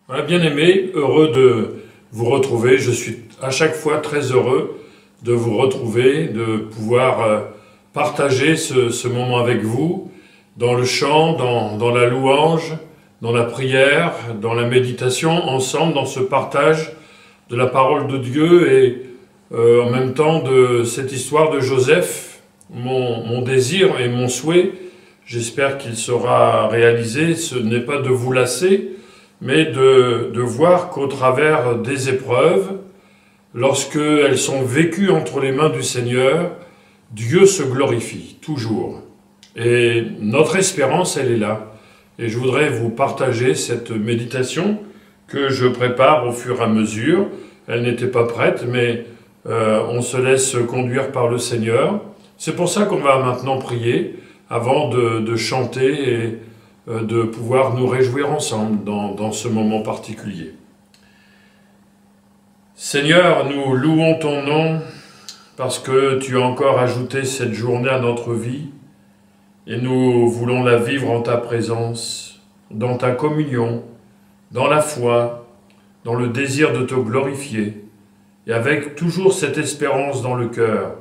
Voilà, bien-aimés, heureux de vous retrouver. Je suis à chaque fois très heureux de vous retrouver, de pouvoir partager ce moment avec vous, dans le chant, dans la louange, dans la prière, dans la méditation, ensemble dans ce partage de la parole de Dieu et en même temps de cette histoire de Joseph. Mon désir et mon souhait, j'espère qu'il sera réalisé, ce n'est pas de vous lasser, mais de voir qu'au travers des épreuves, lorsqu'elles sont vécues entre les mains du Seigneur, Dieu se glorifie, toujours. Et notre espérance, elle est là. Et je voudrais vous partager cette méditation que je prépare au fur et à mesure. Elle n'était pas prête, mais on se laisse conduire par le Seigneur. C'est pour ça qu'on va maintenant prier, avant de chanter et de pouvoir nous réjouir ensemble dans ce moment particulier. Seigneur, nous louons ton nom parce que tu as encore ajouté cette journée à notre vie et nous voulons la vivre en ta présence, dans ta communion, dans la foi, dans le désir de te glorifier et avec toujours cette espérance dans le cœur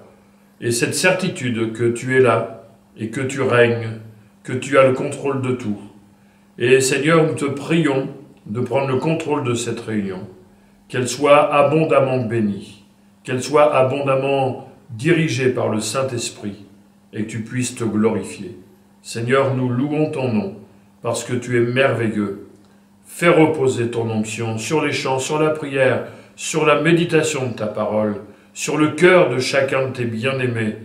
et cette certitude que tu es là et que tu règnes, que tu as le contrôle de tout. Et Seigneur, nous te prions de prendre le contrôle de cette réunion, qu'elle soit abondamment bénie, qu'elle soit abondamment dirigée par le Saint-Esprit et que tu puisses te glorifier. Seigneur, nous louons ton nom parce que tu es merveilleux. Fais reposer ton onction sur les chants, sur la prière, sur la méditation de ta parole, sur le cœur de chacun de tes bien-aimés.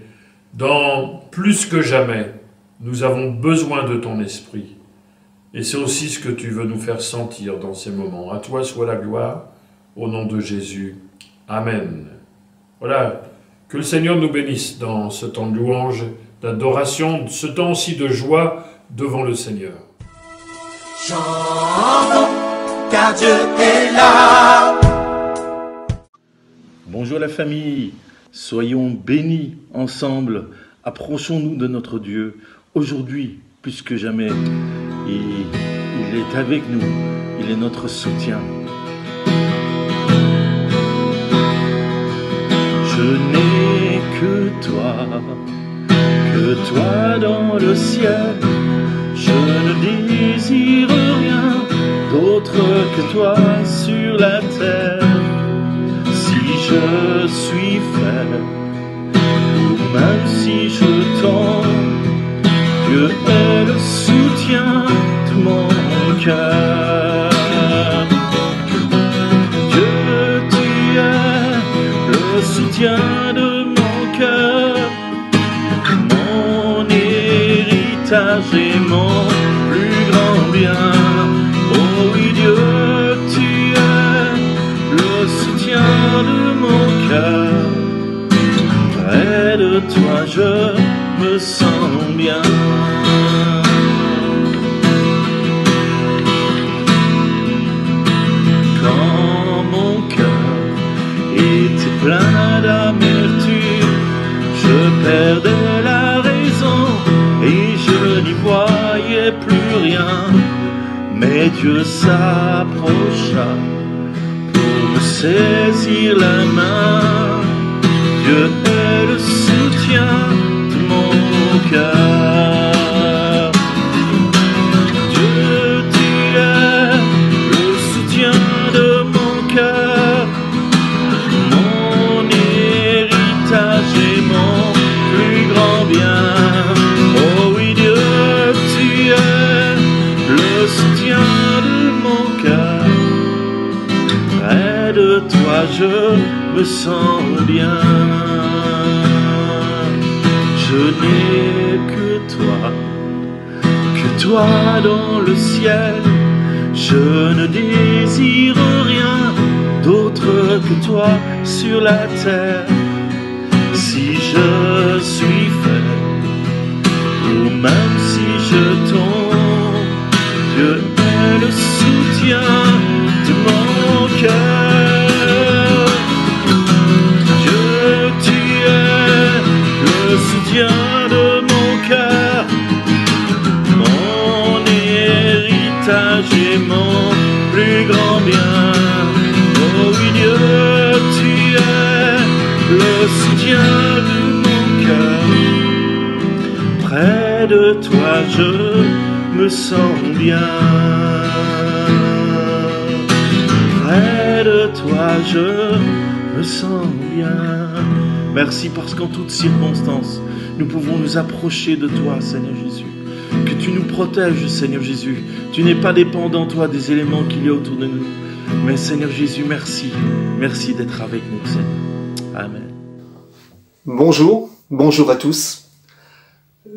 Dans plus que jamais, nous avons besoin de ton esprit. Et c'est aussi ce que tu veux nous faire sentir dans ces moments. À toi soit la gloire, au nom de Jésus. Amen. Voilà, que le Seigneur nous bénisse dans ce temps de louange, d'adoration, ce temps aussi de joie devant le Seigneur. Chantons, car Dieu est là. Bonjour la famille, soyons bénis ensemble, approchons-nous de notre Dieu. Aujourd'hui, plus que jamais, il est avec nous, il est notre soutien. Je n'ai que toi dans le ciel. Je ne désire rien d'autre que toi sur la terre. Si je suis faible, ou même si je tombe, Dieu est le soutien de mon cœur. Dieu, tu es le soutien de mon cœur, mon héritage et mon plus grand bien. Oh oui, Dieu, tu es le soutien de mon cœur. Près de toi, je me sens bien. Quand mon cœur était plein d'amertume, je perdais la raison et je n'y voyais plus rien. Mais Dieu s'approcha pour me saisir la main. Dieu est le soutien de mon cœur. Dieu, tu es le soutien de mon cœur, mon héritage et mon plus grand bien. Oh oui, Dieu, tu es le soutien de mon cœur. Près de toi, je me sens bien. Je n'ai que toi dans le ciel. Je ne désire rien d'autre que toi sur la terre. Si je suis faible, ou même si je tombe, Dieu est le soutien de mon cœur. Dieu, tu es le soutien de mon cœur, mon héritage et mon plus grand soutien de mon cœur. Près de toi je me sens bien. Près de toi je me sens bien. Merci parce qu'en toutes circonstances, nous pouvons nous approcher de toi, Seigneur Jésus. Que tu nous protèges, Seigneur Jésus. Tu n'es pas dépendant, toi, des éléments qu'il y a autour de nous. Mais Seigneur Jésus, merci. Merci d'être avec nous, Seigneur. Amen. Bonjour à tous.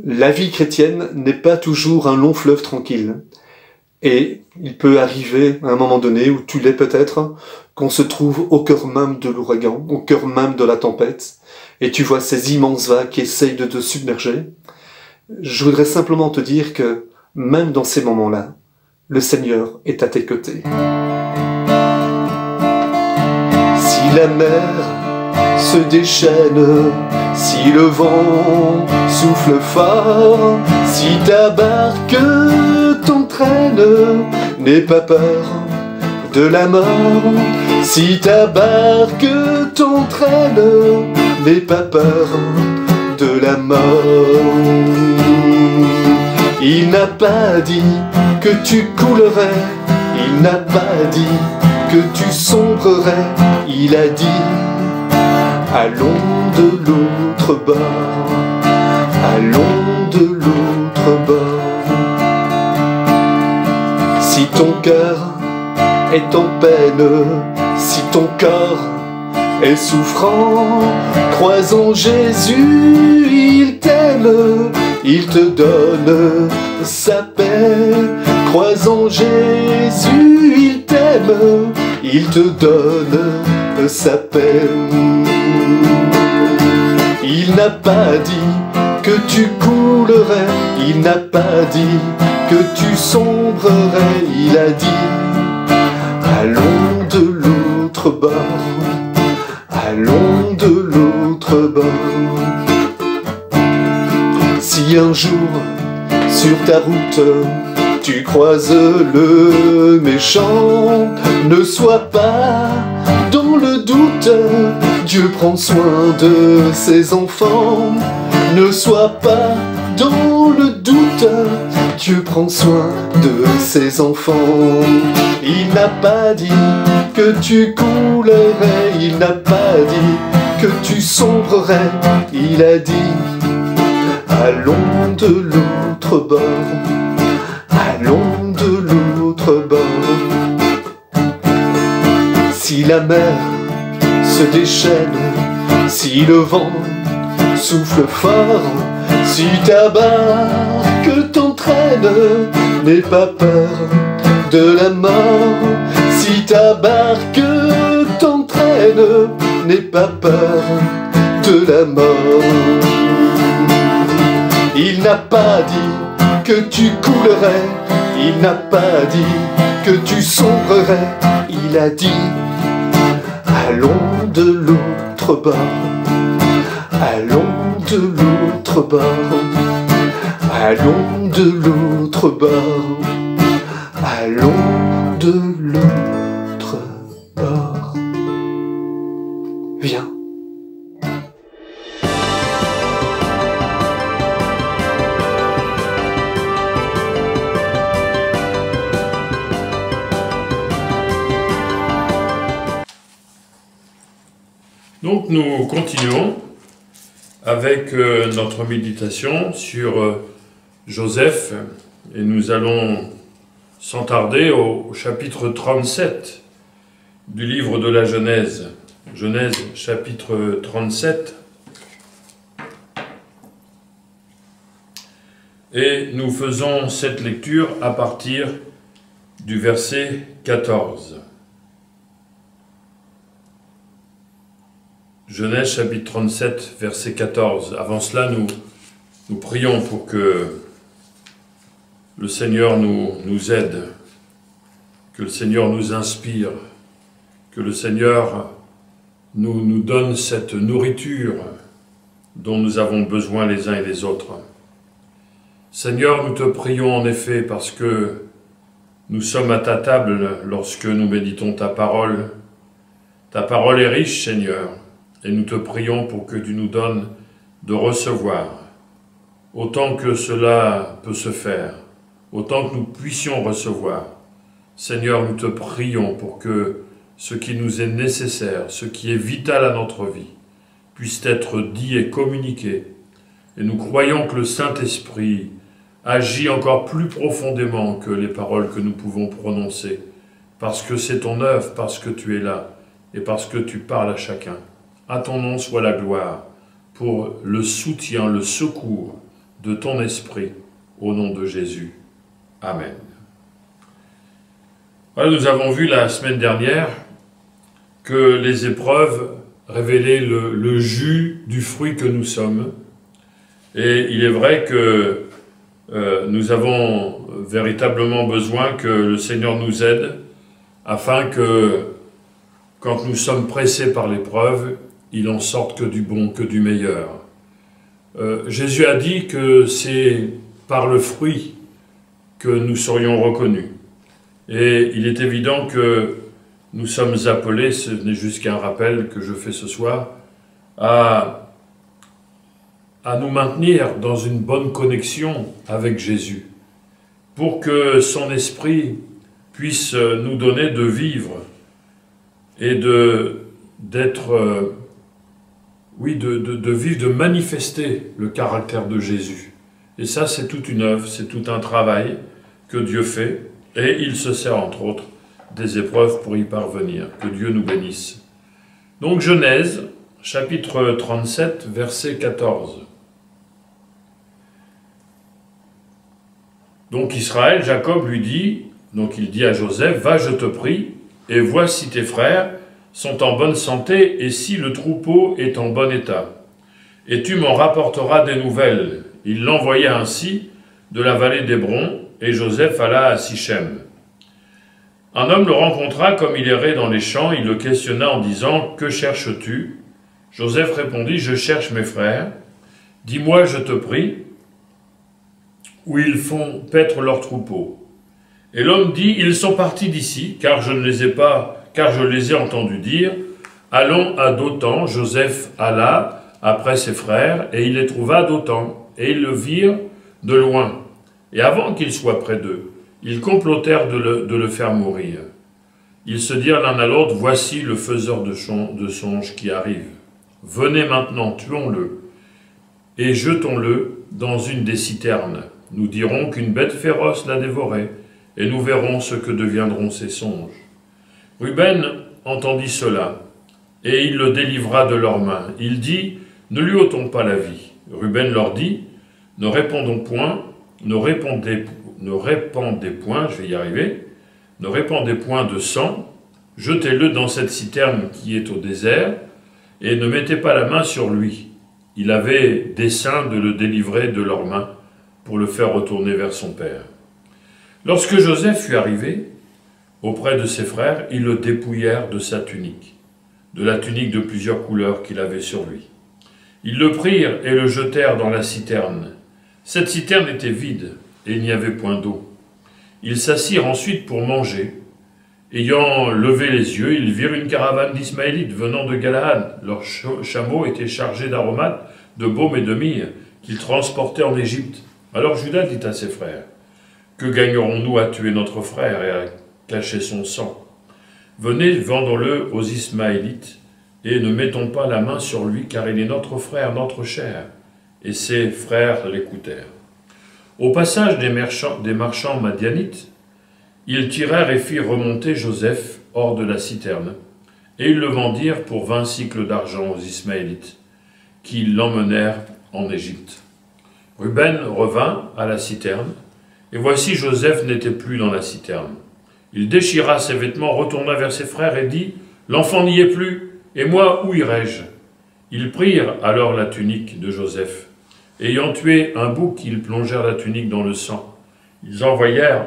La vie chrétienne n'est pas toujours un long fleuve tranquille. Et il peut arriver à un moment donné, où tu l'es peut-être, qu'on se trouve au cœur même de l'ouragan, au cœur même de la tempête, et tu vois ces immenses vagues qui essayent de te submerger. Je voudrais simplement te dire que, même dans ces moments-là, le Seigneur est à tes côtés. Si la mer se déchaîne, si le vent souffle fort, si ta barque t'entraîne, n'aie pas peur de la mort. Si ta barque t'entraîne, n'aie pas peur de la mort. Il n'a pas dit que tu coulerais, il n'a pas dit que tu sombrerais, il a dit allons de l'autre bord, allons de l'autre bord. Si ton cœur est en peine, si ton corps est souffrant, crois en Jésus, il t'aime, il te donne sa paix. Crois en Jésus, il t'aime, il te donne sa paix. Il n'a pas dit que tu coulerais, il n'a pas dit que tu sombrerais, il a dit allons de l'autre bord, allons de l'autre bord. Si un jour sur ta route tu croises le méchant, ne sois pas dans le doute, Dieu prend soin de ses enfants. Ne sois pas dans le doute, Dieu prend soin de ses enfants. Il n'a pas dit que tu coulerais, il n'a pas dit que tu sombrerais, il a dit allons de l'autre bord, allons de l'autre bord. Si la mer se déchaîne, si le vent souffle fort, si ta barque t'entraîne, n'aie pas peur de la mort. Si ta barque t'entraîne, n'aie pas peur de la mort. Il n'a pas dit que tu coulerais, il n'a pas dit que tu sombrerais, il a dit allons de l'autre bord, allons de l'autre bord, allons de l'autre bord, allons de l'autre bord. Viens. Donc nous continuons avec notre méditation sur Joseph et nous allons sans tarder au chapitre 37 du livre de la Genèse. Genèse chapitre 37. Et nous faisons cette lecture à partir du verset 14. Genèse chapitre 37, verset 14. Avant cela, nous prions pour que le Seigneur nous aide, que le Seigneur nous inspire, que le Seigneur nous donne cette nourriture dont nous avons besoin les uns et les autres. Seigneur, nous te prions en effet parce que nous sommes à ta table lorsque nous méditons ta parole. Ta parole est riche, Seigneur. et nous te prions pour que tu nous donnes de recevoir, autant que cela peut se faire, autant que nous puissions recevoir. Seigneur, nous te prions pour que ce qui nous est nécessaire, ce qui est vital à notre vie, puisse être dit et communiqué. Et nous croyons que le Saint-Esprit agit encore plus profondément que les paroles que nous pouvons prononcer, parce que c'est ton œuvre, parce que tu es là, et parce que tu parles à chacun. À ton nom soit la gloire, pour le soutien, le secours de ton Esprit, au nom de Jésus. Amen. Voilà, nous avons vu la semaine dernière que les épreuves révélaient le jus du fruit que nous sommes. Et il est vrai que nous avons véritablement besoin que le Seigneur nous aide afin que, quand nous sommes pressés par l'épreuve, il en sorte que du bon, que du meilleur. Jésus a dit que c'est par le fruit que nous serions reconnus. Et il est évident que nous sommes appelés, ce n'est juste qu'un rappel que je fais ce soir, à nous maintenir dans une bonne connexion avec Jésus, pour que son esprit puisse nous donner de vivre et de vivre, de manifester le caractère de Jésus. Et ça, c'est toute une œuvre, c'est tout un travail que Dieu fait, et il se sert entre autres des épreuves pour y parvenir. Que Dieu nous bénisse. Donc Genèse, chapitre 37, verset 14. Donc Israël, Jacob lui dit, donc il dit à Joseph, « Va, je te prie, et vois si tes frères sont en bonne santé, et si le troupeau est en bon état. Et tu m'en rapporteras des nouvelles. » Il l'envoya ainsi de la vallée d'Hébron, et Joseph alla à Sichem. Un homme le rencontra comme il errait dans les champs, il le questionna en disant « Que cherches-tu » Joseph répondit « Je cherche mes frères. Dis-moi, je te prie, où ils font paître leurs troupeaux. » Et l'homme dit « Ils sont partis d'ici, car je les ai entendus dire « Allons à Dothan. » Joseph alla après ses frères, et il les trouva à Dothan, et ils le virent de loin. Et avant qu'ils soient près d'eux, ils complotèrent de le faire mourir. Ils se dirent l'un à l'autre, « Voici le faiseur de songes qui arrive. Venez maintenant, tuons-le, et jetons-le dans une des citernes. Nous dirons qu'une bête féroce l'a dévoré, et nous verrons ce que deviendront ses songes. » Ruben entendit cela, et il le délivra de leurs mains. Il dit, « Ne lui ôtons pas la vie. » Ruben leur dit, « Ne répandez point, je vais y arriver, ne répandez point de sang, jetez-le dans cette citerne qui est au désert, et ne mettez pas la main sur lui. » Il avait dessein de le délivrer de leurs mains pour le faire retourner vers son père. Lorsque Joseph fut arrivé auprès de ses frères, ils le dépouillèrent de sa tunique, de la tunique de plusieurs couleurs qu'il avait sur lui. Ils le prirent et le jetèrent dans la citerne. Cette citerne était vide, et il n'y avait point d'eau. Ils s'assirent ensuite pour manger. Ayant levé les yeux, ils virent une caravane d'Ismaélites venant de Galaad. Leurs chameaux étaient chargés d'aromates, de baume et de myrrhe, qu'ils transportaient en Égypte. Alors Judas dit à ses frères, « Que gagnerons-nous à tuer notre frère et à cacher son sang? Venez, vendons-le aux Ismaélites, et ne mettons pas la main sur lui, car il est notre frère, notre chair. » Et ses frères l'écoutèrent. Au passage des marchands madianites, ils tirèrent et firent remonter Joseph hors de la citerne, et ils le vendirent pour 20 cycles d'argent aux Ismaélites, qui l'emmenèrent en Égypte. Ruben revint à la citerne, et voici Joseph n'était plus dans la citerne. Il déchira ses vêtements, retourna vers ses frères et dit, « L'enfant n'y est plus, et moi, où irai-je » Ils prirent alors la tunique de Joseph. Ayant tué un bouc, ils plongèrent la tunique dans le sang. Ils envoyèrent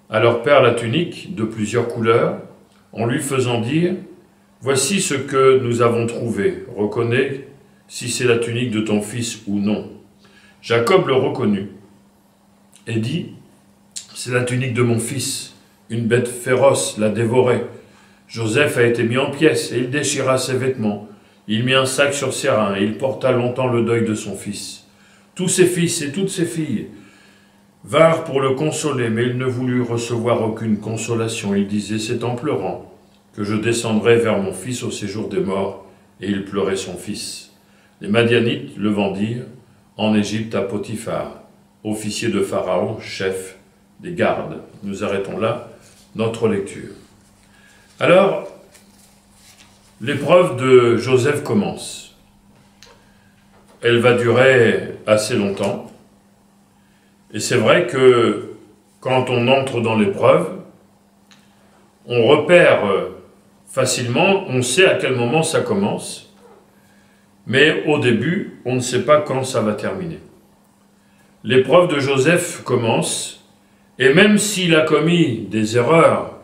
à leur père la tunique de plusieurs couleurs, en lui faisant dire « Voici ce que nous avons trouvé, reconnais si c'est la tunique de ton fils ou non. » Jacob le reconnut et dit « C'est la tunique de mon fils, une bête féroce l'a dévoré. » Joseph a été mis en pièces, et il déchira ses vêtements. Il mit un sac sur ses reins, et il porta longtemps le deuil de son fils. Tous ses fils et toutes ses filles vinrent pour le consoler, mais il ne voulut recevoir aucune consolation. Il disait, c'est en pleurant que je descendrai vers mon fils au séjour des morts, et il pleurait son fils. Les Madianites le vendirent en Égypte à Potiphar, officier de Pharaon, chef des gardes. Nous arrêtons là notre lecture. Alors, l'épreuve de Joseph commence. Elle va durer assez longtemps. Et c'est vrai que quand on entre dans l'épreuve, on repère facilement, on sait à quel moment ça commence, mais au début, on ne sait pas quand ça va terminer. L'épreuve de Joseph commence, et même s'il a commis des erreurs,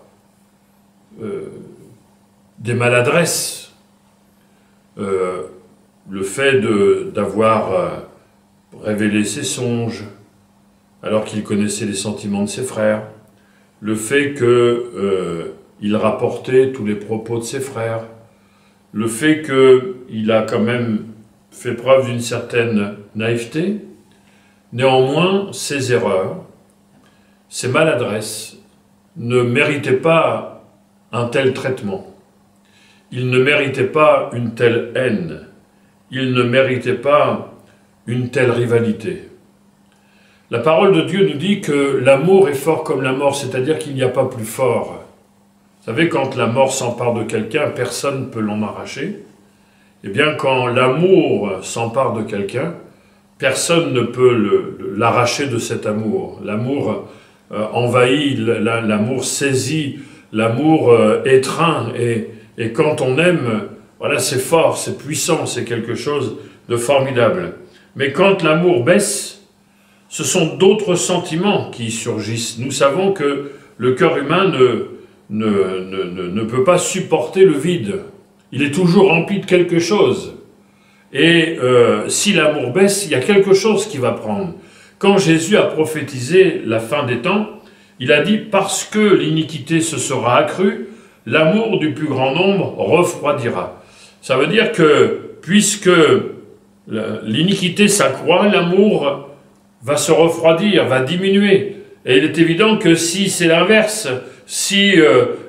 des maladresses, le fait d'avoir révélé ses songes, alors qu'il connaissait les sentiments de ses frères, le fait qu'il rapportait tous les propos de ses frères, le fait qu'il a quand même fait preuve d'une certaine naïveté. Néanmoins, ces erreurs, ces maladresses ne méritaient pas un tel traitement. Il ne méritait pas une telle haine. Il ne méritait pas une telle rivalité. La parole de Dieu nous dit que l'amour est fort comme la mort, c'est-à-dire qu'il n'y a pas plus fort. Vous savez, quand la mort s'empare de quelqu'un, personne ne peut l'en arracher. Eh bien, quand l'amour s'empare de quelqu'un, personne ne peut l'arracher de cet amour. L'amour envahit, l'amour saisit, l'amour étreint. Et quand on aime, voilà, c'est fort, c'est puissant, c'est quelque chose de formidable. Mais quand l'amour baisse, ce sont d'autres sentiments qui surgissent. Nous savons que le cœur humain ne peut pas supporter le vide. Il est toujours rempli de quelque chose. Et si l'amour baisse, il y a quelque chose qui va prendre. Quand Jésus a prophétisé la fin des temps, il a dit « Parce que l'iniquité se sera accrue, l'amour du plus grand nombre refroidira. » Ça veut dire que, puisque l'iniquité s'accroît, l'amour va se refroidir, va diminuer. Et il est évident que si c'est l'inverse, si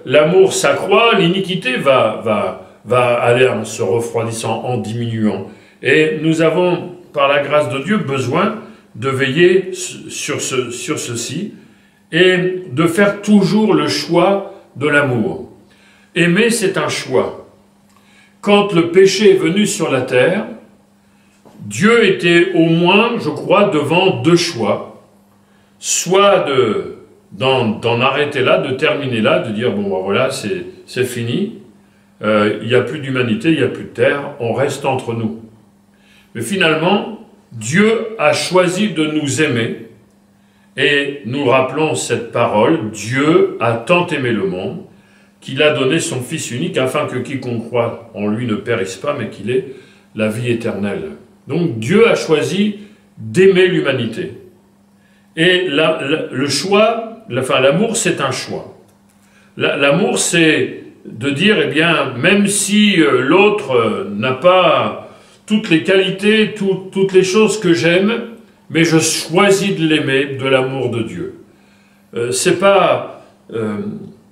l'amour s'accroît, l'iniquité va aller en se refroidissant, en diminuant. Et nous avons, par la grâce de Dieu, besoin de veiller sur ceci et de faire toujours le choix de l'amour. Aimer, c'est un choix. Quand le péché est venu sur la terre, Dieu était au moins, je crois, devant deux choix. Soit d'en arrêter là, de terminer là, de dire, bon, ben voilà, c'est fini, il n'y a plus d'humanité, il n'y a plus de terre, on reste entre nous. Mais finalement, Dieu a choisi de nous aimer, et nous rappelons cette parole, Dieu a tant aimé le monde, qu'il a donné son Fils unique, afin que quiconque croit en lui ne périsse pas, mais qu'il ait la vie éternelle. Donc Dieu a choisi d'aimer l'humanité. Et le choix, l'amour, c'est un choix. L'amour, c'est de dire, eh bien, même si l'autre n'a pas toutes les qualités, toutes les choses que j'aime, mais je choisis de l'aimer, de l'amour de Dieu. C'est pas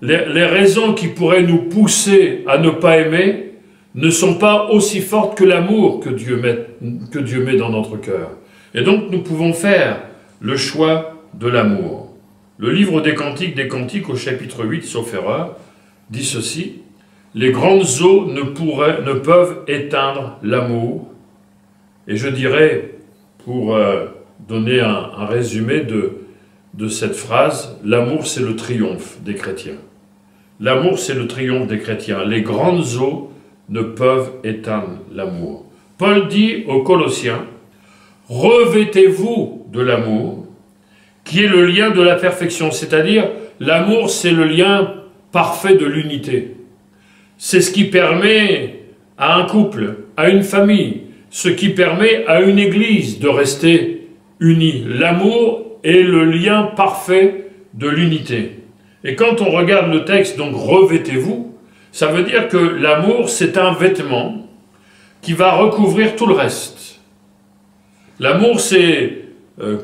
les raisons qui pourraient nous pousser à ne pas aimer ne sont pas aussi fortes que l'amour que Dieu met dans notre cœur. Et donc nous pouvons faire le choix de l'amour. Le livre des Cantiques au chapitre 8, sauf erreur, dit ceci: « Les grandes eaux ne peuvent éteindre l'amour. » Et je dirais, pour donner un résumé de cette phrase, l'amour c'est le triomphe des chrétiens. L'amour c'est le triomphe des chrétiens. Les grandes eaux ne peuvent éteindre l'amour. Paul dit aux Colossiens, « Revêtez-vous de l'amour, qui est le lien de la perfection. » C'est-à-dire, l'amour, c'est le lien parfait de l'unité. C'est ce qui permet à un couple, à une famille, ce qui permet à une église de rester unie. L'amour est le lien parfait de l'unité. Et quand on regarde le texte, donc « Revêtez-vous », Ça veut dire que l'amour, c'est un vêtement qui va recouvrir tout le reste. L'amour, c'est,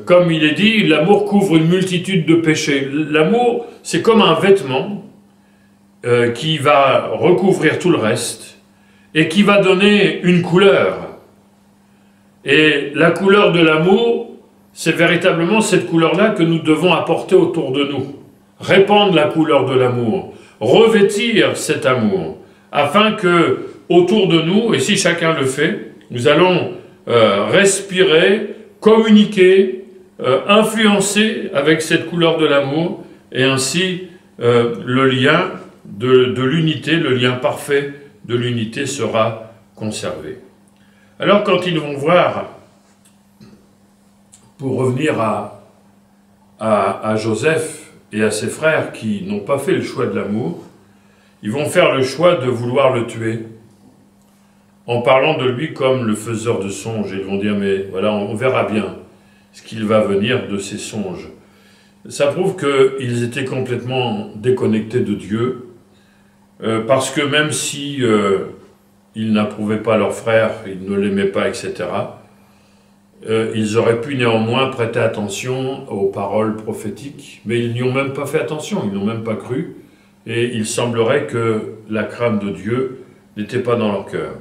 comme il est dit, l'amour couvre une multitude de péchés. L'amour, c'est comme un vêtement qui va recouvrir tout le reste et qui va donner une couleur. Et la couleur de l'amour, c'est véritablement cette couleur-là que nous devons apporter autour de nous. Répandre la couleur de l'amour, revêtir cet amour, afin que, autour de nous, et si chacun le fait, nous allons respirer, communiquer, influencer avec cette couleur de l'amour, et ainsi le lien de l'unité, le lien parfait de l'unité sera conservé. Alors quand ils vont voir, pour revenir à Joseph et à ses frères qui n'ont pas fait le choix de l'amour, ils vont faire le choix de vouloir le tuer, en parlant de lui comme le faiseur de songes. Ils vont dire, mais voilà, on verra bien ce qu'il va venir de ces songes. Ça prouve qu'ils étaient complètement déconnectés de Dieu, parce que même si ils n'approuvaient pas leur frère, ils ne l'aimaient pas, etc., ils auraient pu néanmoins prêter attention aux paroles prophétiques, mais ils n'y ont même pas fait attention, ils n'ont même pas cru, et il semblerait que la crainte de Dieu n'était pas dans leur cœur.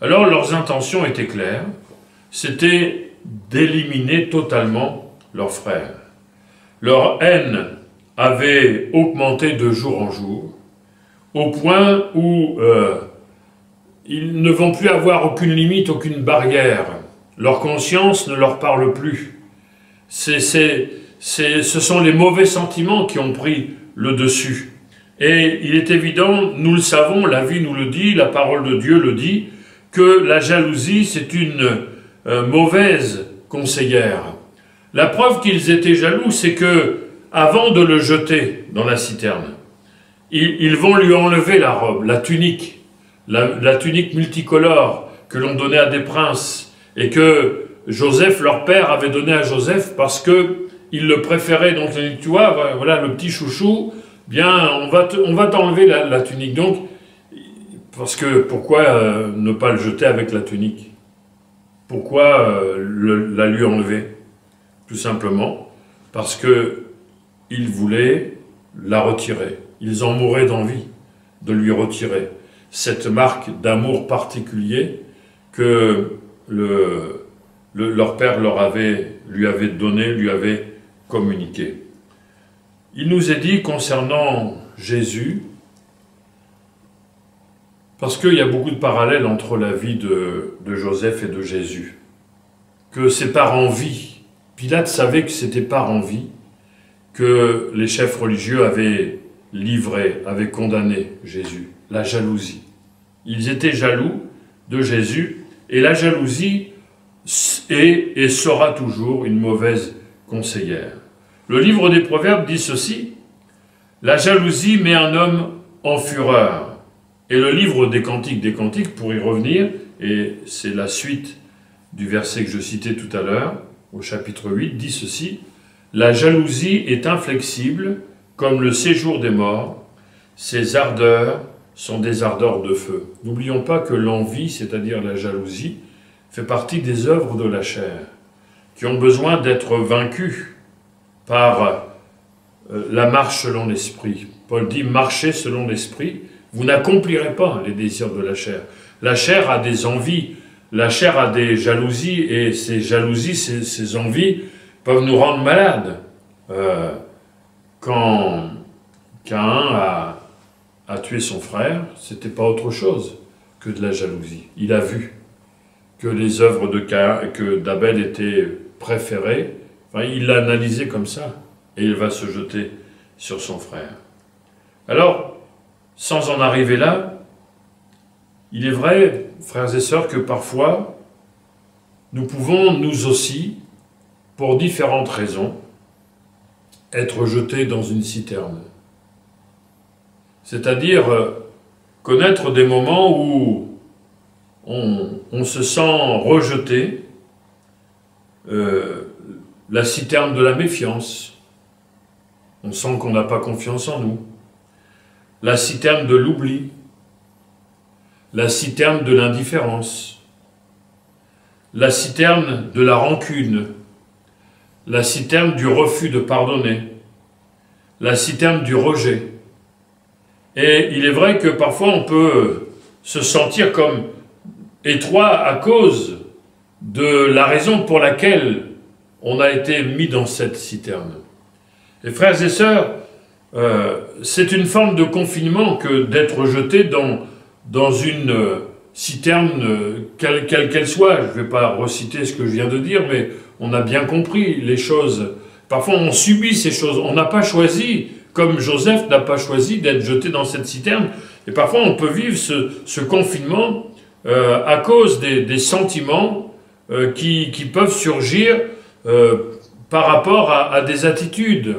Alors leurs intentions étaient claires, c'était d'éliminer totalement leurs frères. Leur haine avait augmenté de jour en jour, au point où ils ne vont plus avoir aucune limite, aucune barrière. Leur conscience ne leur parle plus. Ce sont les mauvais sentiments qui ont pris le dessus. Et il est évident, nous le savons, la vie nous le dit, la parole de Dieu le dit, que la jalousie, c'est une mauvaise conseillère. La preuve qu'ils étaient jaloux, c'est que, avant de le jeter dans la citerne, ils vont lui enlever la robe, la tunique multicolore que l'on donnait à des princes et que Joseph, leur père, avait donné à Joseph parce qu'il le préférait. Donc, tu vois, voilà le petit chouchou, bien, on va t'enlever la tunique. Donc, parce que pourquoi ne pas le jeter avec la tunique? Pourquoi la lui enlever? Tout simplement parce qu'ils voulaient la retirer. Ils en mouraient d'envie de lui retirer cette marque d'amour particulier que leur père lui avait donné, lui avait communiqué. Il nous est dit concernant Jésus, parce qu'il y a beaucoup de parallèles entre la vie de Joseph et de Jésus, que c'est par envie. Pilate savait que c'était par envie que les chefs religieux avaient livré, avaient condamné Jésus. La jalousie. Ils étaient jaloux de Jésus, et la jalousie est et sera toujours une mauvaise conseillère. Le livre des Proverbes dit ceci: la jalousie met un homme en fureur. Et le livre des Cantiques, pour y revenir, et c'est la suite du verset que je citais tout à l'heure, au chapitre 8, dit ceci: la jalousie est inflexible comme le séjour des morts, ses ardeurs sont des ardeurs de feu. N'oublions pas que l'envie, c'est-à-dire la jalousie, fait partie des œuvres de la chair, qui ont besoin d'être vaincues par la marche selon l'esprit. Paul dit, marchez selon l'esprit, vous n'accomplirez pas les désirs de la chair. La chair a des envies, la chair a des jalousies, et ces jalousies, ces envies peuvent nous rendre malades. Quand Caïn a tué son frère, c'était pas autre chose que de la jalousie. Il a vu que les œuvres d'Abel étaient préférées. Enfin, il l'a analysé comme ça, et il va se jeter sur son frère. Alors, sans en arriver là, il est vrai, frères et sœurs, que parfois, nous pouvons, nous aussi, pour différentes raisons, être jetés dans une citerne. C'est-à-dire connaître des moments où on se sent rejeté, la citerne de la méfiance. On sent qu'on n'a pas confiance en nous. La citerne de l'oubli. la citerne de l'indifférence, la citerne de la rancune, la citerne du refus de pardonner, la citerne du rejet. Et il est vrai que parfois on peut se sentir comme étroit à cause de la raison pour laquelle on a été mis dans cette citerne. Et frères et sœurs, c'est une forme de confinement que d'être jeté dans une citerne, quelle qu'elle soit. Je ne vais pas reciter ce que je viens de dire, mais on a bien compris les choses. Parfois on subit ces choses, on n'a pas choisi, comme Joseph n'a pas choisi d'être jeté dans cette citerne. Et parfois on peut vivre ce confinement à cause des sentiments qui peuvent surgir par rapport à des attitudes.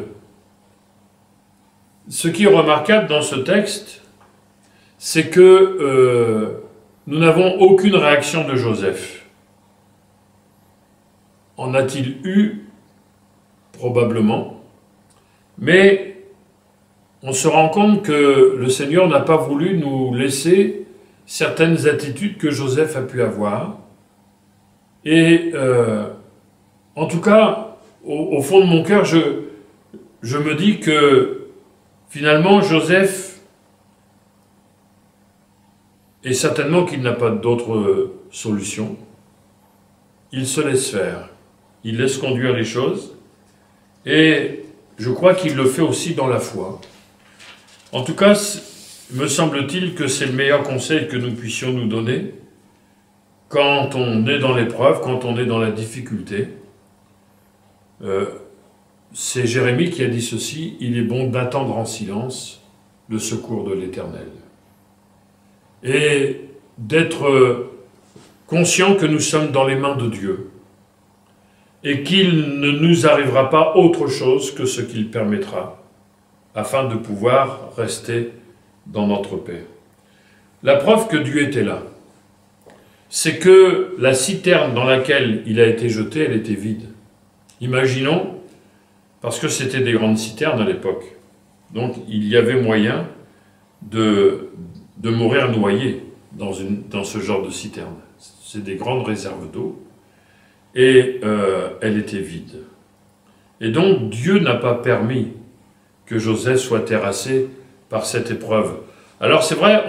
Ce qui est remarquable dans ce texte, c'est que nous n'avons aucune réaction de Joseph. En a-t-il eu? Probablement. Mais on se rend compte que le Seigneur n'a pas voulu nous laisser certaines attitudes que Joseph a pu avoir. Et en tout cas, au fond de mon cœur, je me dis que finalement, Joseph, et certainement qu'il n'a pas d'autre solution, il se laisse faire, il laisse conduire les choses, et je crois qu'il le fait aussi dans la foi. En tout cas, me semble-t-il que c'est le meilleur conseil que nous puissions nous donner quand on est dans l'épreuve, quand on est dans la difficulté. C'est Jérémie qui a dit ceci: « Il est bon d'attendre en silence le secours de l'Éternel. » Et d'être conscient que nous sommes dans les mains de Dieu et qu'il ne nous arrivera pas autre chose que ce qu'il permettra afin de pouvoir rester dans notre paix. La preuve que Dieu était là, c'est que la citerne dans laquelle il a été jeté, elle était vide. Imaginons, parce que c'était des grandes citernes à l'époque, donc il y avait moyen de mourir noyé dans ce genre de citerne. C'est des grandes réserves d'eau, et elle était vide. Et donc Dieu n'a pas permis que Joseph soit terrassé par cette épreuve. Alors c'est vrai,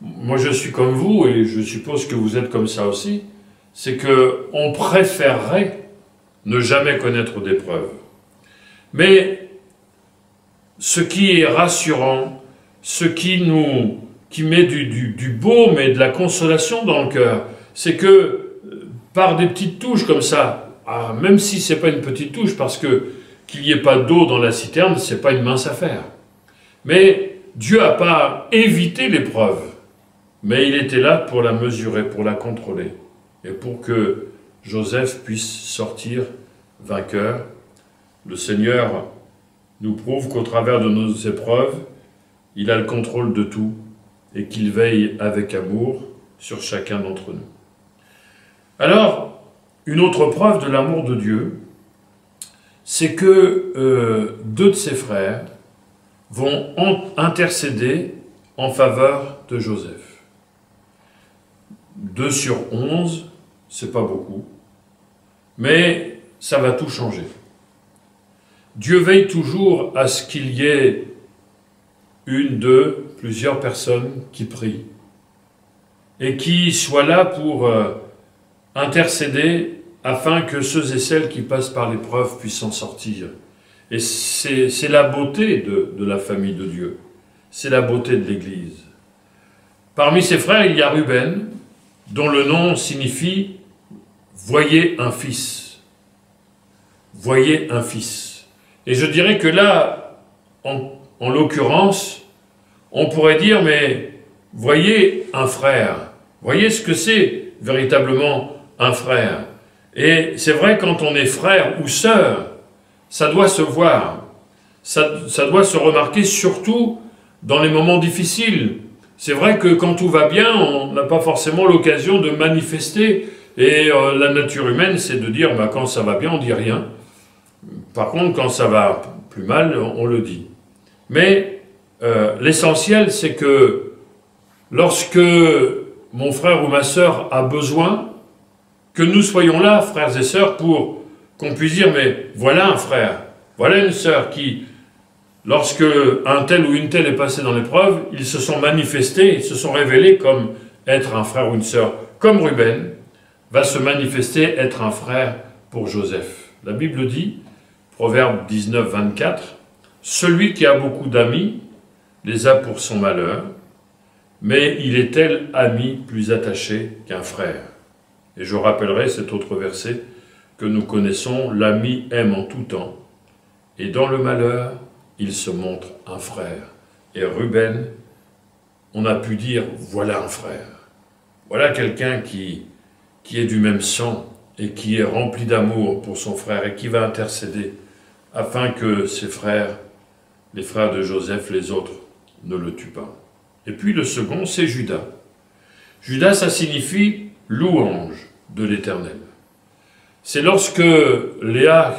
moi je suis comme vous, et je suppose que vous êtes comme ça aussi, c'est qu'on préférerait ne jamais connaître d'épreuve. Mais ce qui est rassurant, ce qui met du baume et de la consolation dans le cœur, c'est que par des petites touches comme ça, même si ce n'est pas une petite touche, parce que qu'il n'y ait pas d'eau dans la citerne, ce n'est pas une mince affaire. Mais Dieu n'a pas évité l'épreuve, mais il était là pour la mesurer, pour la contrôler, et pour que Joseph puisse sortir vainqueur. Le Seigneur nous prouve qu'au travers de nos épreuves, il a le contrôle de tout et qu'il veille avec amour sur chacun d'entre nous. Alors, une autre preuve de l'amour de Dieu, c'est que deux de ses frères vont intercéder en faveur de Joseph. 2 sur 11, c'est pas beaucoup, mais ça va tout changer. Dieu veille toujours à ce qu'il y ait une, deux, plusieurs personnes qui prient et qui soient là pour intercéder afin que ceux et celles qui passent par l'épreuve puissent s'en sortir. Et c'est la beauté de la famille de Dieu, c'est la beauté de l'Église. Parmi ses frères, il y a Ruben, dont le nom signifie « voyez un fils ». Voyez un fils. Et je dirais que là, en l'occurrence, on pourrait dire, mais voyez un frère. Voyez ce que c'est véritablement un frère. Et c'est vrai, quand on est frère ou sœur, ça doit se voir. Ça doit se remarquer, surtout dans les moments difficiles. C'est vrai que quand tout va bien, on n'a pas forcément l'occasion de manifester. Et la nature humaine, c'est de dire, bah, quand ça va bien, on ne dit rien. Par contre, quand ça va plus mal, on le dit. Mais l'essentiel, c'est que lorsque mon frère ou ma sœur a besoin, que nous soyons là, frères et sœurs, pour qu'on puisse dire, mais voilà un frère, voilà une sœur qui, lorsque un tel ou une telle est passé dans l'épreuve, ils se sont manifestés, ils se sont révélés comme être un frère ou une sœur, comme Ruben va se manifester être un frère pour Joseph. La Bible dit, Proverbe 19, 24, « Celui qui a beaucoup d'amis les a pour son malheur, mais il est tel ami plus attaché qu'un frère. » Et je rappellerai cet autre verset que nous connaissons, « L'ami aime en tout temps, et dans le malheur, il se montre un frère. » Et Ruben, on a pu dire, voilà un frère. Voilà quelqu'un qui est du même sang et qui est rempli d'amour pour son frère et qui va intercéder afin que ses frères, les frères de Joseph, les autres, ne le tuent pas. Et puis le second, c'est Judas. Judas, ça signifie louange de l'Éternel. C'est lorsque Léa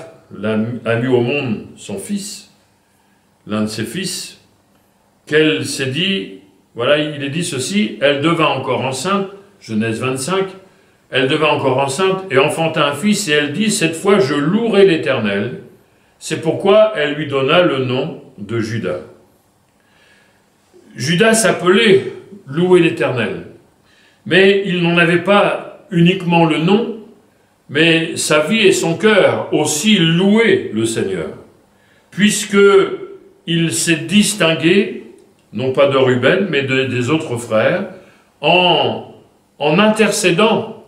a mis au monde son fils, l'un de ses fils, qu'elle s'est dit, voilà, il est dit ceci, elle devint encore enceinte, Genèse 25, elle devint encore enceinte et enfanta un fils, et elle dit, cette fois je louerai l'Éternel. C'est pourquoi elle lui donna le nom de Judas. Judas s'appelait louer l'Éternel, mais il n'en avait pas uniquement le nom, mais sa vie et son cœur aussi louaient le Seigneur, puisque il s'est distingué, non pas de Ruben, mais des autres frères, en intercédant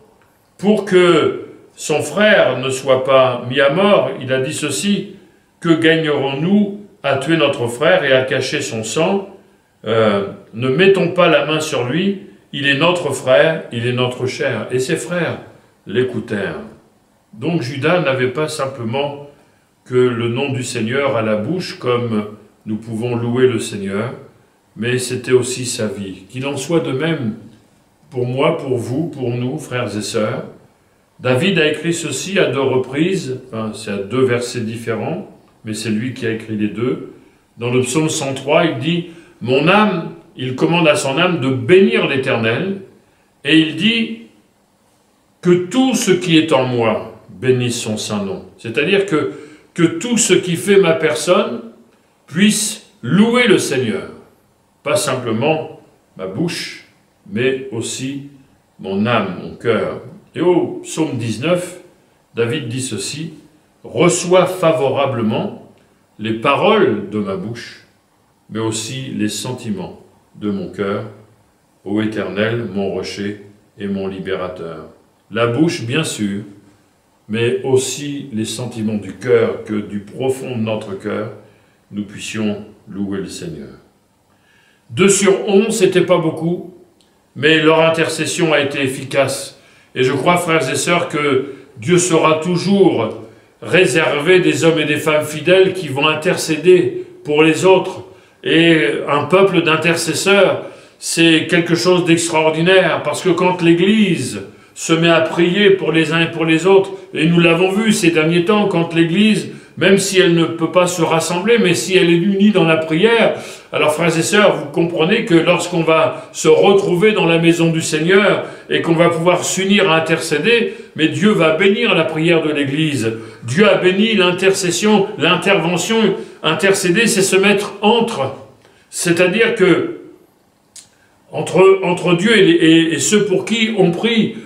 pour que son frère ne soit pas mis à mort. Il a dit ceci, « Que gagnerons-nous à tuer notre frère et à cacher son sang ? Ne mettons pas la main sur lui, il est notre frère, il est notre chair. » Et ses frères l'écoutèrent. Donc Judas n'avait pas simplement que le nom du Seigneur à la bouche, comme nous pouvons louer le Seigneur, mais c'était aussi sa vie. Qu'il en soit de même pour moi, pour vous, pour nous, frères et sœurs. David a écrit ceci à 2 reprises, enfin, c'est à 2 versets différents, mais c'est lui qui a écrit les 2. Dans le psaume 103, il dit « Mon âme », il commande à son âme de bénir l'Éternel, et il dit « Que tout ce qui est en moi bénisse son saint nom ». C'est-à-dire que tout ce qui fait ma personne puisse louer le Seigneur. Pas simplement ma bouche, mais aussi mon âme, mon cœur. Et au psaume 19, David dit ceci, « Reçois favorablement les paroles de ma bouche, mais aussi les sentiments de mon cœur, ô Éternel, mon rocher et mon libérateur. » La bouche, bien sûr, mais aussi les sentiments du cœur, que du profond de notre cœur, nous puissions louer le Seigneur. 2 sur 11, c'était pas beaucoup, mais leur intercession a été efficace. Et je crois, frères et sœurs, que Dieu sera toujours réservé des hommes et des femmes fidèles qui vont intercéder pour les autres. Et un peuple d'intercesseurs, c'est quelque chose d'extraordinaire, parce que quand l'Église se met à prier pour les uns et pour les autres, et nous l'avons vu ces derniers temps, quand l'Église, même si elle ne peut pas se rassembler, mais si elle est unie dans la prière, alors frères et sœurs, vous comprenez que lorsqu'on va se retrouver dans la maison du Seigneur, et qu'on va pouvoir s'unir à intercéder, mais Dieu va bénir la prière de l'Église. Dieu a béni l'intercession, l'intervention. Intercéder, c'est se mettre entre. C'est-à-dire que entre Dieu et ceux pour qui on prie,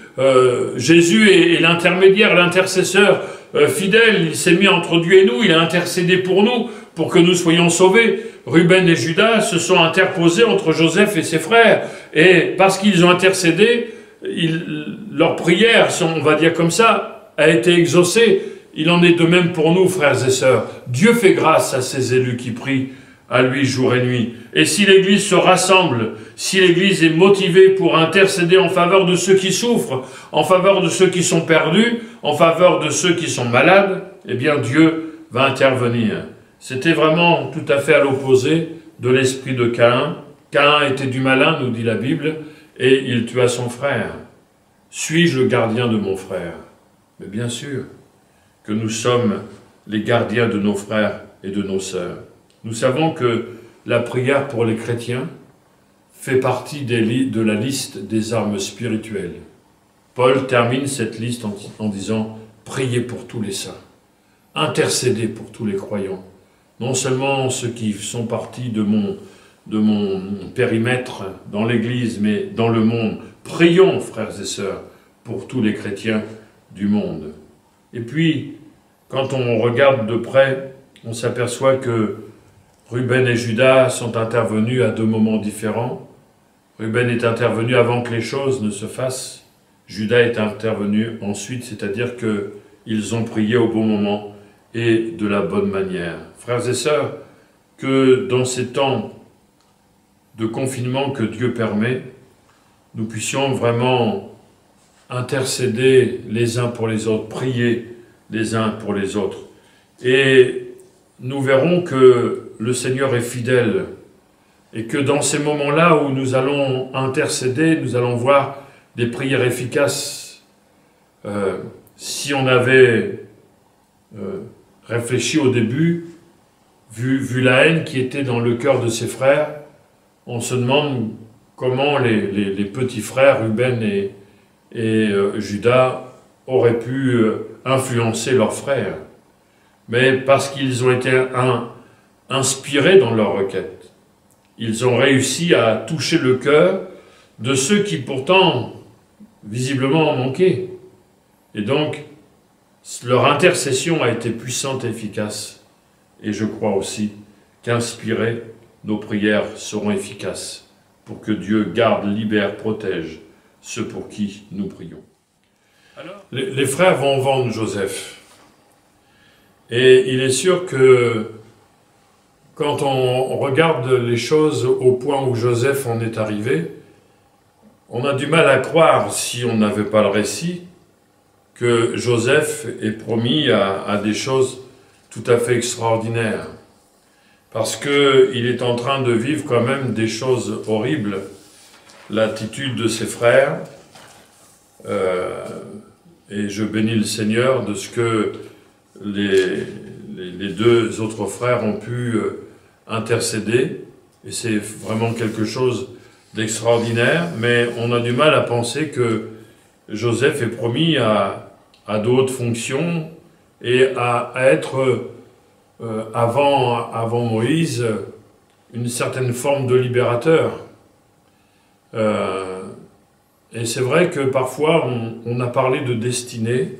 Jésus est l'intermédiaire, l'intercesseur fidèle, il s'est mis entre Dieu et nous, il a intercédé pour nous, pour que nous soyons sauvés. Ruben et Judas se sont interposés entre Joseph et ses frères, et parce qu'ils ont intercédé, leur prière, on va dire comme ça, a été exaucée. Il en est de même pour nous, frères et sœurs. Dieu fait grâce à ses élus qui prient à lui jour et nuit. Et si l'Église se rassemble, si l'Église est motivée pour intercéder en faveur de ceux qui souffrent, en faveur de ceux qui sont perdus, en faveur de ceux qui sont malades, eh bien Dieu va intervenir. C'était vraiment tout à fait à l'opposé de l'esprit de Caïn. Caïn était du malin, nous dit la Bible, et il tua son frère. Suis-je le gardien de mon frère? Mais bien sûr que nous sommes les gardiens de nos frères et de nos sœurs. Nous savons que la prière pour les chrétiens fait partie de la liste des armes spirituelles. Paul termine cette liste en disant « Priez pour tous les saints, intercédez pour tous les croyants, non seulement ceux qui sont partis de mon périmètre dans l'Église, mais dans le monde. Prions, frères et sœurs, pour tous les chrétiens du monde. » Et puis, quand on regarde de près, on s'aperçoit que Ruben et Juda sont intervenus à deux moments différents. Ruben est intervenu avant que les choses ne se fassent. Juda est intervenu ensuite, c'est-à-dire qu'ils ont prié au bon moment et de la bonne manière. Frères et sœurs, que dans ces temps de confinement que Dieu permet, nous puissions vraiment intercéder les uns pour les autres, prier les uns pour les autres. Et nous verrons que le Seigneur est fidèle et que dans ces moments-là où nous allons intercéder, nous allons voir des prières efficaces. Si on avait réfléchi au début, vu la haine qui était dans le cœur de ses frères, on se demande comment les petits frères, Ruben et Juda, auraient pu influencer leurs frères. Mais parce qu'ils ont été inspirés dans leur requête, ils ont réussi à toucher le cœur de ceux qui pourtant, visiblement, en manquaient. Et donc, leur intercession a été puissante et efficace. Et je crois aussi qu'inspirées, nos prières seront efficaces pour que Dieu garde, libère, protège ceux pour qui nous prions. Alors, les frères vont vendre Joseph. Et il est sûr que quand on regarde les choses au point où Joseph en est arrivé, on a du mal à croire, si on n'avait pas le récit, que Joseph est promis à des choses tout à fait extraordinaires. Parce qu'il est en train de vivre quand même des choses horribles. L'attitude de ses frères, et je bénis le Seigneur de ce que les deux autres frères ont pu intercéder, et c'est vraiment quelque chose d'extraordinaire, mais on a du mal à penser que Joseph est promis à d'autres fonctions et à être, avant Moïse, une certaine forme de libérateur. Et c'est vrai que parfois on a parlé de destinée,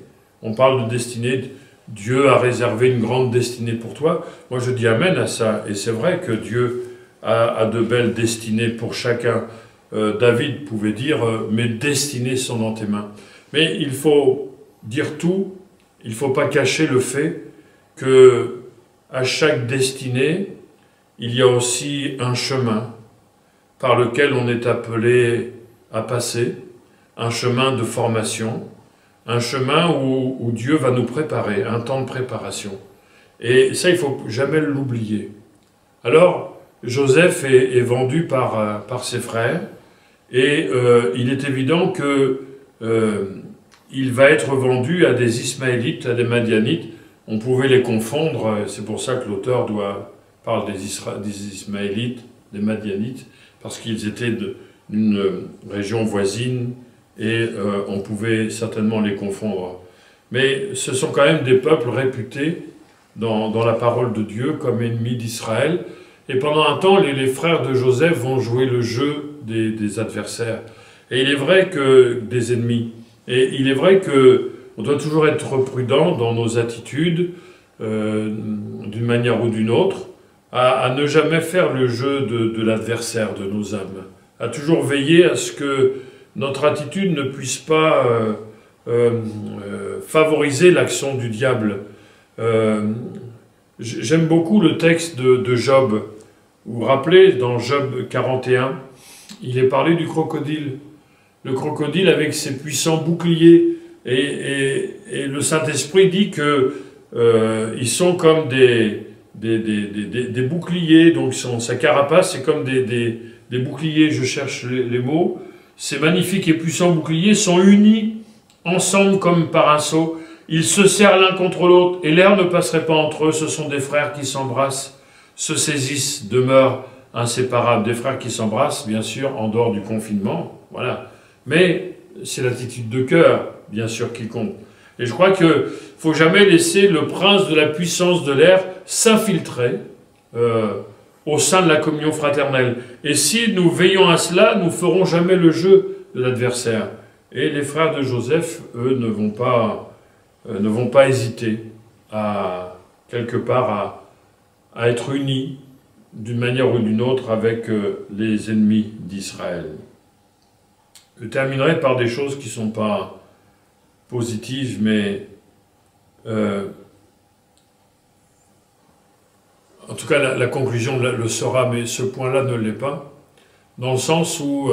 on parle de destinée, Dieu a réservé une grande destinée pour toi. Moi je dis amen à ça, et c'est vrai que Dieu a de belles destinées pour chacun. David pouvait dire « mes destinées sont dans tes mains ». Mais il faut dire tout, il ne faut pas cacher le fait que à chaque destinée, il y a aussi un chemin par lequel on est appelé à passer, un chemin de formation, un chemin où Dieu va nous préparer, un temps de préparation. Et ça, il ne faut jamais l'oublier. Alors, Joseph est vendu par ses frères, et il est évident que il va être vendu à des Ismaélites, à des Madianites. On pouvait les confondre, c'est pour ça que l'auteur parle des Ismaélites, des Madianites, parce qu'ils étaient d'une région voisine, et on pouvait certainement les confondre. Mais ce sont quand même des peuples réputés dans la parole de Dieu comme ennemis d'Israël. Et pendant un temps, les frères de Joseph vont jouer le jeu des adversaires. Et il est vrai que des ennemis. Et il est vrai qu'on doit toujours être prudent dans nos attitudes, d'une manière ou d'une autre, à ne jamais faire le jeu de l'adversaire de nos âmes. À toujours veiller à ce que notre attitude ne puisse pas favoriser l'action du diable. J'aime beaucoup le texte de Job. Vous vous rappelez, dans Job 41, il est parlé du crocodile. Le crocodile avec ses puissants boucliers. Et le Saint-Esprit dit que ils sont comme des boucliers, donc sa carapace, c'est comme des boucliers, je cherche les mots. Ces magnifiques et puissants boucliers sont unis ensemble comme par un seau. Ils se serrent l'un contre l'autre, et l'air ne passerait pas entre eux. Ce sont des frères qui s'embrassent, se saisissent, demeurent inséparables, des frères qui s'embrassent, bien sûr, en dehors du confinement, voilà. Mais c'est l'attitude de cœur, bien sûr, qui compte. Et je crois qu'il ne faut jamais laisser le prince de la puissance de l'air s'infiltrer au sein de la communion fraternelle. Et si nous veillons à cela, nous ne ferons jamais le jeu de l'adversaire. Et les frères de Joseph, eux, ne vont pas hésiter à, quelque part, à être unis d'une manière ou d'une autre avec les ennemis d'Israël. Je terminerai par des choses qui ne sont pas positives, mais en tout cas la conclusion le sera, mais ce point-là ne l'est pas, dans le sens où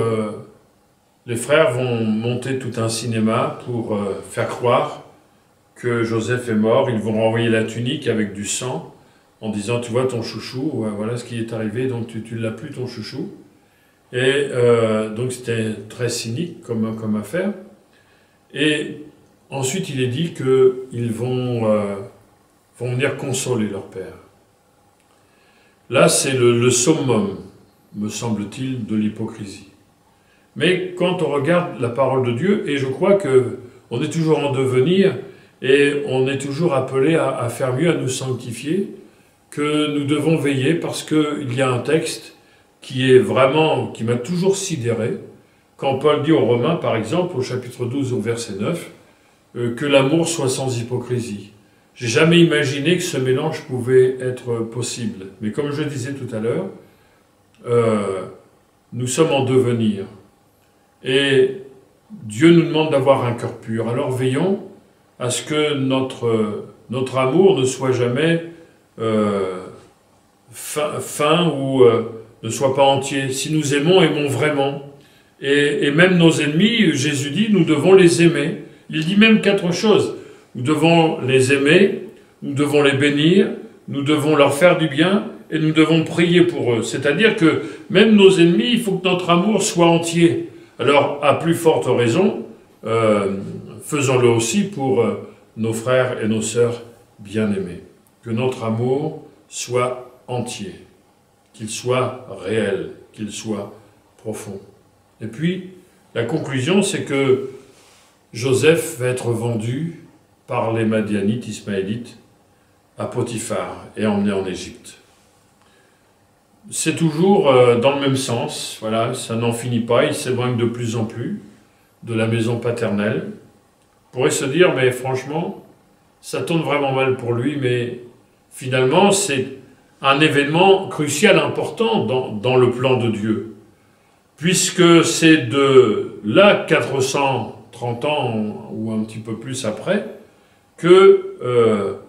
les frères vont monter tout un cinéma pour faire croire que Joseph est mort. Ils vont renvoyer la tunique avec du sang en disant « Tu vois ton chouchou, voilà ce qui est arrivé, donc tu ne l'as plus ton chouchou ». Et donc c'était très cynique comme affaire. Et ensuite il est dit qu'ils vont venir consoler leur père. Là c'est le summum, me semble-t-il, de l'hypocrisie. Mais quand on regarde la parole de Dieu, et je crois qu'on est toujours en devenir, et on est toujours appelé à faire mieux, à nous sanctifier, que nous devons veiller parce qu'il y a un texte qui m'a toujours sidéré, quand Paul dit aux Romains, par exemple, au chapitre 12, au verset 9, que l'amour soit sans hypocrisie. J'ai jamais imaginé que ce mélange pouvait être possible. Mais comme je disais tout à l'heure, nous sommes en devenir. Et Dieu nous demande d'avoir un cœur pur. Alors veillons à ce que notre amour ne soit jamais fin ou ne soit pas entier. Si nous aimons, aimons vraiment. Et même nos ennemis, Jésus dit, nous devons les aimer. Il dit même 4 choses. Nous devons les aimer, nous devons les bénir, nous devons leur faire du bien et nous devons prier pour eux. C'est-à-dire que même nos ennemis, il faut que notre amour soit entier. Alors, à plus forte raison, faisons-le aussi pour nos frères et nos sœurs bien-aimés. Que notre amour soit entier, qu'il soit réel, qu'il soit profond. Et puis, la conclusion, c'est que Joseph va être vendu par les Madianites, Ismaélites, à Potiphar et emmené en Égypte. C'est toujours dans le même sens, voilà, ça n'en finit pas, il s'éloigne de plus en plus de la maison paternelle. On pourrait se dire, mais franchement, ça tourne vraiment mal pour lui, mais finalement, c'est un événement crucial, important dans le plan de Dieu. Puisque c'est de là, 430 ans ou un petit peu plus après, que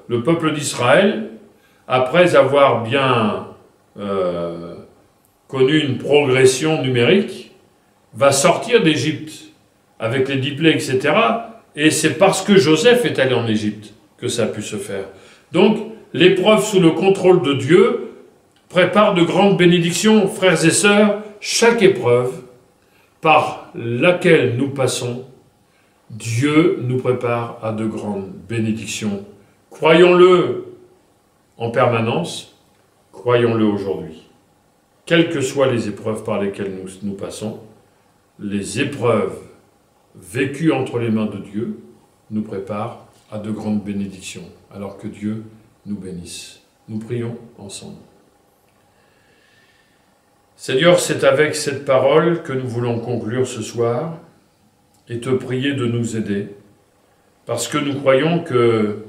le peuple d'Israël, après avoir bien connu une progression numérique, va sortir d'Égypte avec les 10 plaies, etc. Et c'est parce que Joseph est allé en Égypte que ça a pu se faire. Donc, l'épreuve sous le contrôle de Dieu prépare de grandes bénédictions, frères et sœurs. Chaque épreuve par laquelle nous passons, Dieu nous prépare à de grandes bénédictions. Croyons-le en permanence, croyons-le aujourd'hui. Quelles que soient les épreuves par lesquelles nous passons, les épreuves vécues entre les mains de Dieu nous préparent à de grandes bénédictions, alors que Dieu nous bénisse. Nous prions ensemble. Seigneur, c'est avec cette parole que nous voulons conclure ce soir et te prier de nous aider, parce que nous croyons que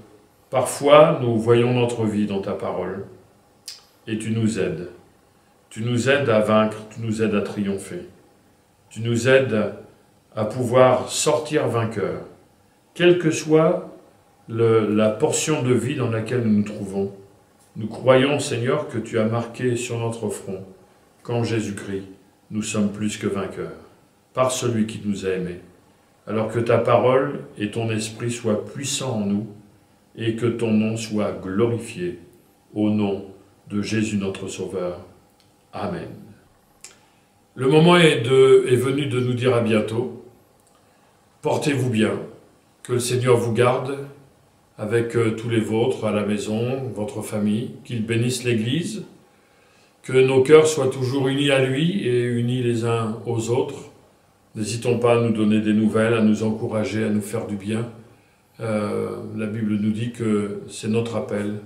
parfois nous voyons notre vie dans ta parole et tu nous aides. Tu nous aides à vaincre, tu nous aides à triompher. Tu nous aides à pouvoir sortir vainqueurs, quelle que soit la portion de vie dans laquelle nous nous trouvons. Nous croyons, Seigneur, que tu as marqué sur notre front qu'en Jésus-Christ, nous sommes plus que vainqueurs, par celui qui nous a aimés. Alors que ta parole et ton esprit soient puissants en nous, et que ton nom soit glorifié, au nom de Jésus notre Sauveur. Amen. Le moment est venu de nous dire à bientôt. Portez-vous bien, que le Seigneur vous garde, avec tous les vôtres à la maison, votre famille, qu'il bénisse l'Église, que nos cœurs soient toujours unis à lui et unis les uns aux autres. N'hésitons pas à nous donner des nouvelles, à nous encourager, à nous faire du bien. La Bible nous dit que c'est notre appel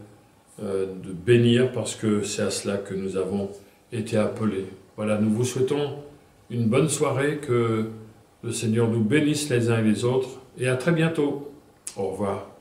de bénir parce que c'est à cela que nous avons été appelés. Voilà, nous vous souhaitons une bonne soirée, que le Seigneur nous bénisse les uns et les autres, et à très bientôt. Au revoir.